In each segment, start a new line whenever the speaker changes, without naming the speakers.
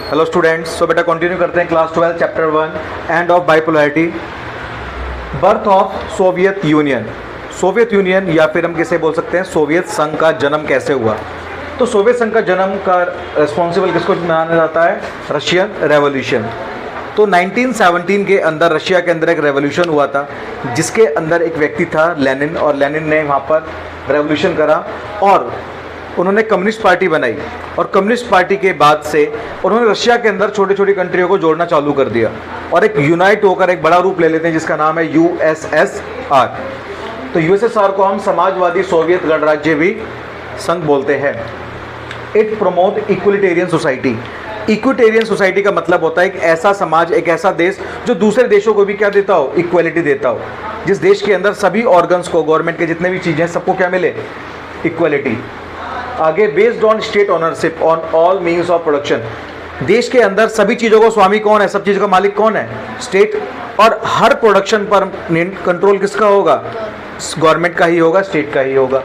Hello students, सो बेटा continue करते हैं class 12 chapter 1 end of bipolarity. Birth of Soviet union. Soviet union या फिर हम किसे बोल सकते हैं सोवियत संघ का जन्म कैसे हुआ। तो सोवियत संघ का जन्म का रिस्पॉन्सिबल किसको माना जाता है? Russian revolution. तो 1917 के अंदर रशिया के अंदर एक रेवोल्यूशन हुआ था जिसके अंदर एक व्यक्ति था लेनिन, और लेनिन ने वहाँ पर रेवोल्यूशन करा और उन्होंने कम्युनिस्ट पार्टी बनाई। और कम्युनिस्ट पार्टी के बाद से उन्होंने रशिया के अंदर छोटी छोटी कंट्रियों को जोड़ना चालू कर दिया और एक यूनाइट होकर एक बड़ा रूप ले लेते हैं जिसका नाम है यूएसएसआर। तो यूएसएसआर को हम समाजवादी सोवियत गणराज्य भी संघ बोलते हैं। It promote egalitarian society. Equitarian society का मतलब होता है एक ऐसा समाज, एक ऐसा देश जो दूसरे देशों को भी क्या देता हो? इक्वलिटी देता हो। जिस देश के अंदर सभी ऑर्गन्स को, गवर्नमेंट के जितने भी चीज़ें, सबको क्या मिले? इक्वलिटी। आगे, based on state ownership on all means of production. देश के अंदर सभी चीज़ों को स्वामी कौन है? सब चीज़ों का मालिक कौन है? स्टेट। और हर प्रोडक्शन पर कंट्रोल किसका होगा? गवर्नमेंट का ही होगा, स्टेट का ही होगा।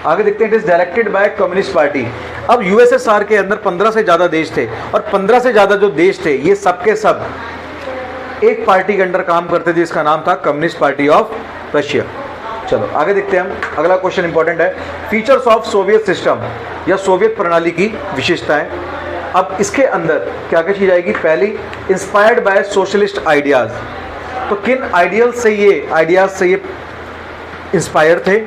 आगे देखते हैं, it is directed by communist party. अब यूएसएसआर के अंदर 15 से ज़्यादा देश थे और 15 से ज़्यादा जो देश थे ये सब के सब एक पार्टी के अंडर काम करते थे जिसका नाम था कम्युनिस्ट पार्टी ऑफ रशिया। चलो आगे देखते हैं हम। अगला क्वेश्चन इंपॉर्टेंट है, फीचर्स ऑफ सोवियत सिस्टम या सोवियत प्रणाली की विशेषताएं। अब इसके अंदर क्या क्या चीज आएगी? पहली, इंस्पायर्ड बाय सोशलिस्ट आइडियाज। तो किन आइडियाज से ये इंस्पायर थे?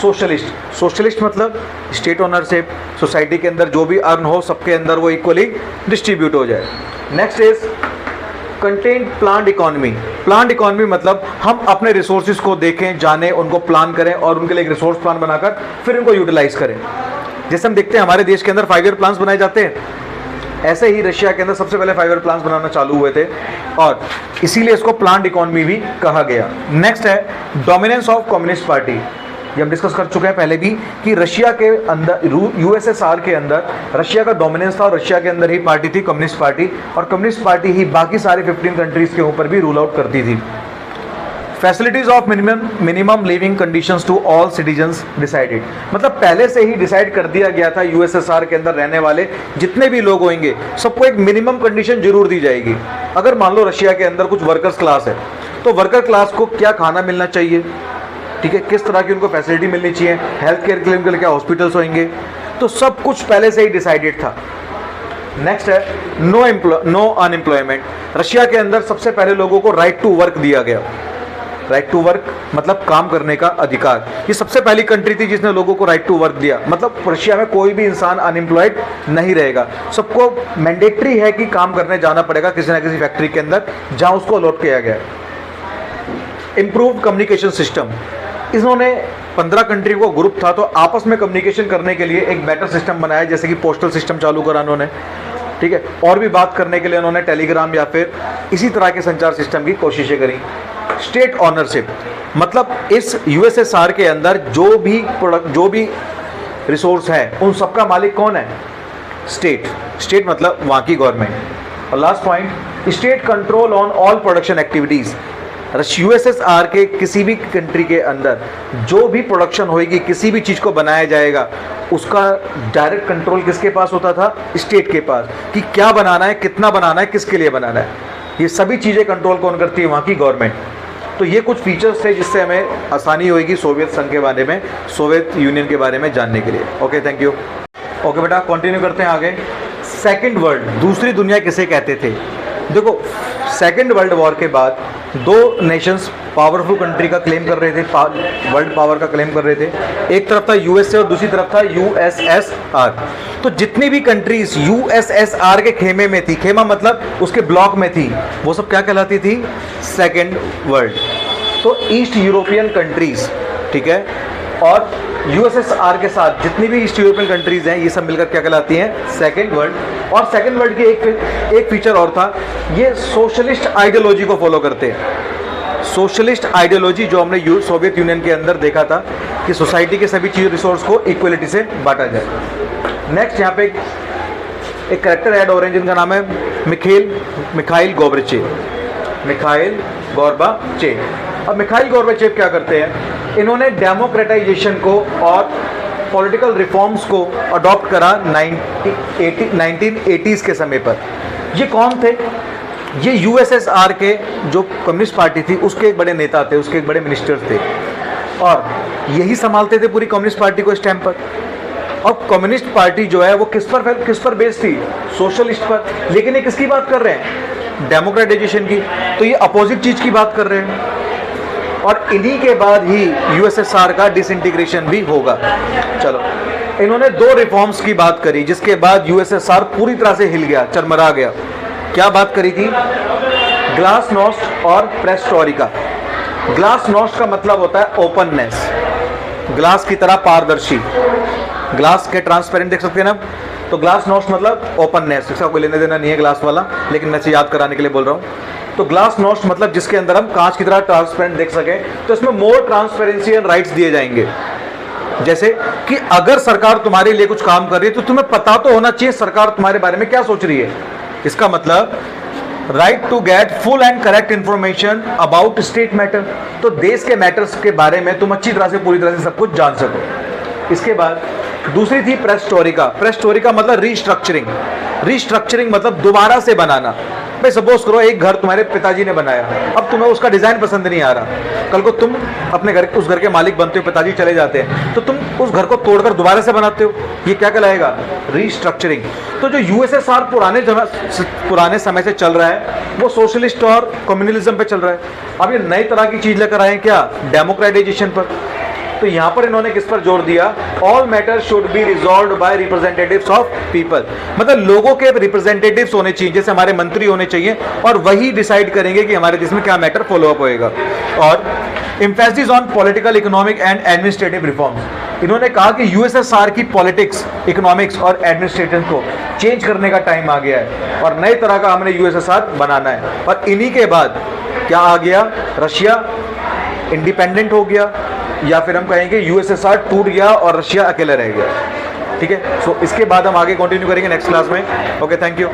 सोशलिस्ट। सोशलिस्ट मतलब स्टेट ओनरशिप, सोसाइटी के अंदर जो भी अर्न हो सबके अंदर वो इक्वली डिस्ट्रीब्यूट हो जाए। Next is content planned economy. Planned economy मतलब हम अपने रिसोर्सेज को देखें, जानें, उनको प्लान करें और उनके लिए एक रिसोर्स प्लान बनाकर फिर उनको यूटिलाइज करें। जैसे हम देखते हैं हमारे देश के अंदर 5 ईयर प्लान्स बनाए जाते हैं, ऐसे ही रशिया के अंदर सबसे पहले 5 ईयर प्लान्स बनाना चालू हुए थे और इसीलिए इसको प्लान्ड इकोनॉमी भी कहा गया। नेक्स्ट है डोमिनेंस ऑफ कम्युनिस्ट पार्टी। ये हम डिस्कस कर चुके हैं पहले भी कि रशिया के अंदर, यूएसएसआर के अंदर रशिया का डोमिनेंस था और रशिया के अंदर ही पार्टी थी कम्युनिस्ट पार्टी, और कम्युनिस्ट पार्टी ही बाकी सारे 15 कंट्रीज के ऊपर भी रूल आउट करती थी। Facilities of minimum living conditions to all citizens decided. मतलब पहले से ही डिसाइड कर दिया गया था यूएसएसआर के अंदर रहने वाले जितने भी लोग होंगे सबको एक मिनिमम कंडीशन जरूर दी जाएगी। अगर मान लो रशिया के अंदर कुछ वर्कर्स क्लास है तो वर्कर क्लास को क्या खाना मिलना चाहिए, ठीक है, किस तरह की उनको फैसिलिटी मिलनी चाहिए, हेल्थ केयर के लिए क्या हॉस्पिटल्स होंगे, तो सब कुछ पहले से ही डिसाइडेड था। नेक्स्ट है नो अनएम्प्लॉयमेंट। रशिया के अंदर सबसे पहले लोगों को राइट टू वर्क दिया गया। राइट टू वर्क मतलब काम करने का अधिकार। ये सबसे पहली कंट्री थी जिसने लोगों को राइट टू वर्क दिया। मतलब रशिया में कोई भी इंसान अनएम्प्लॉयड नहीं रहेगा, सबको मैंडेटरी है कि काम करने जाना पड़ेगा किसी ना किसी फैक्ट्री के अंदर जहां उसको अलॉट किया गया। Improve communication system. इन्होंने 15 कंट्री को ग्रुप था तो आपस में कम्युनिकेशन करने के लिए एक बेटर सिस्टम बनाया, जैसे कि पोस्टल सिस्टम चालू करा उन्होंने, ठीक है, और भी बात करने के लिए उन्होंने टेलीग्राम या फिर इसी तरह के संचार सिस्टम की कोशिशें करी। स्टेट ऑनरशिप मतलब इस यूएसएसआर के अंदर जो भी रिसोर्स है उन सबका मालिक कौन है? स्टेट। स्टेट मतलब वहाँ की गवर्नमेंट। और last point, state control on all production activities. USSR के किसी भी कंट्री के अंदर जो भी प्रोडक्शन होगी, किसी भी चीज़ को बनाया जाएगा, उसका डायरेक्ट कंट्रोल किसके पास होता था? स्टेट के पास, कि क्या बनाना है, कितना बनाना है, किसके लिए बनाना है। ये सभी चीज़ें कंट्रोल कौन करती है? वहाँ की गवर्नमेंट। तो ये कुछ फीचर्स थे जिससे हमें आसानी होगी सोवियत संघ के बारे में, सोवियत यूनियन के बारे में जानने के लिए। Okay, thank you. ओके बेटा, कंटिन्यू करते हैं आगे। सेकेंड वर्ल्ड, दूसरी दुनिया किसे कहते थे? देखो, सेकेंड वर्ल्ड वॉर के बाद 2 नेशंस पावरफुल कंट्री का क्लेम कर रहे थे, वर्ल्ड पावर का क्लेम कर रहे थे। एक तरफ था यूएसए और दूसरी तरफ था यूएसएसआर। तो जितनी भी कंट्रीज यूएसएसआर के खेमे में थी, खेमा मतलब उसके ब्लॉक में थी, वो सब क्या कहलाती थी? Second world. तो ईस्ट यूरोपियन कंट्रीज, ठीक है, और यूएसएसआर के साथ जितनी भी ईस्ट यूरोपियन कंट्रीज हैं ये सब मिलकर क्या कहलाती हैं? Second world. और सेकेंड वर्ल्ड की एक फीचर और था, ये सोशलिस्ट आइडियोलॉजी को फॉलो करते हैं। सोशलिस्ट आइडियोलॉजी जो हमने सोवियत यूनियन के अंदर देखा था कि सोसाइटी के सभी चीज रिसोर्स को इक्वलिटी से बांटा जाए। नेक्स्ट यहाँ पे एक कैरेक्टर ऐड हो रहे हैं जिनका नाम है मिखाइल गोर्बाचेव। अब मिखाइल गोर्बाचेव क्या करते हैं? इन्होंने डेमोक्रेटाइजेशन को और पॉलिटिकल रिफॉर्म्स को अडॉप्ट करा 1980s के समय पर। ये कौन थे? ये यूएसएसआर के जो कम्युनिस्ट पार्टी थी उसके एक बड़े नेता थे, उसके एक बड़े मिनिस्टर थे, और यही संभालते थे पूरी कम्युनिस्ट पार्टी को इस टाइम पर। अब कम्युनिस्ट पार्टी जो है वो किस पर बेस्ड थी? सोशलिस्ट पर। लेकिन ये किसकी बात कर रहे हैं? डेमोक्रेटाइजेशन की। तो ये अपोजिट चीज की बात कर रहे हैं, और इन्हीं के बाद ही यूएसएसआर का डिसइंटीग्रेशन भी होगा। चलो, इन्होंने 2 रिफॉर्म्स की बात करी जिसके बाद यूएसएसआर पूरी तरह से हिल गया, चरमरा गया। क्या बात करी थी? ग्लासनोस्ट और पेरेस्ट्रोइका। ग्लासनोस्ट का मतलब होता है ओपननेस, ग्लास की तरह पारदर्शी, ग्लास के ट्रांसपेरेंट देख सकते हैं ना। तो ग्लासनोस्ट मतलब ओपननेस, इसका कोई लेना देना नहीं है ग्लास वाला, लेकिन मैं इसे याद कराने के लिए बोल रहा हूँ। तो ग्लासनोस्ट मतलब जिसके अंदर हम कांच की तरह ट्रांसपेरेंट देख सकें, तो इसमें मोर ट्रांसपेरेंसी एंड राइट्स दिए जाएंगे। जैसे कि अगर सरकार तुम्हारे लिए कुछ काम कर रही है तो तुम्हें पता तो होना चाहिए सरकार तुम्हारे बारे में क्या सोच रही है। इसका मतलब right to get full and correct information about state matter. तो देश के मैटर्स के बारे में तुम अच्छी तरह से, पूरी तरह से सब कुछ जान सको। इसके बाद दूसरी थी पेरेस्ट्रोइका। पेरेस्ट्रोइका मतलब रीस्ट्रक्चरिंग। रीस्ट्रक्चरिंग मतलब दोबारा से बनाना। भाई सपोज करो एक घर तुम्हारे पिताजी ने बनाया, अब तुम्हें उसका डिजाइन पसंद नहीं आ रहा, कल को तुम अपने घर, उस घर के मालिक बनते हो, पिताजी चले जाते हैं, तो तुम उस घर को तोड़कर दोबारा से बनाते हो, ये क्या कहलाएगा? रीस्ट्रक्चरिंग। तो जो यूएसएसआर पुराने समय से चल रहा है वो सोशलिस्ट और कम्युनलिज्म पे चल रहा है। अब ये नई तरह की चीज लेकर आए हैं, क्या? डेमोक्रेटाइजेशन पर। तो यहां पर इन्होंने किस पर जोर दिया? All matter should be resolved by representatives of people. मतलब लोगों के रिप्रेजेंटेटिव्स होने चाहिए, जैसे हमारे मंत्री होने चाहिए, और वही डिसाइड करेंगे कि हमारे देश में क्या मैटर फॉलो अप होएगा। और emphasis on political, economic and administrative reforms. इन्होंने कहा कि यूएसएसआर की पॉलिटिक्स, इकोनॉमिक्स और एडमिनिस्ट्रेशन को चेंज करने का टाइम आ गया है और नए तरह का हमने यूएसएसआर बनाना है। और इन्हीं के बाद क्या आ गया? रशिया इंडिपेंडेंट हो गया, या फिर हम कहेंगे यूएसएसआर टूट गया और रशिया अकेला रह गया। ठीक है, सो इसके बाद हम आगे कंटिन्यू करेंगे नेक्स्ट क्लास में। Okay, thank you.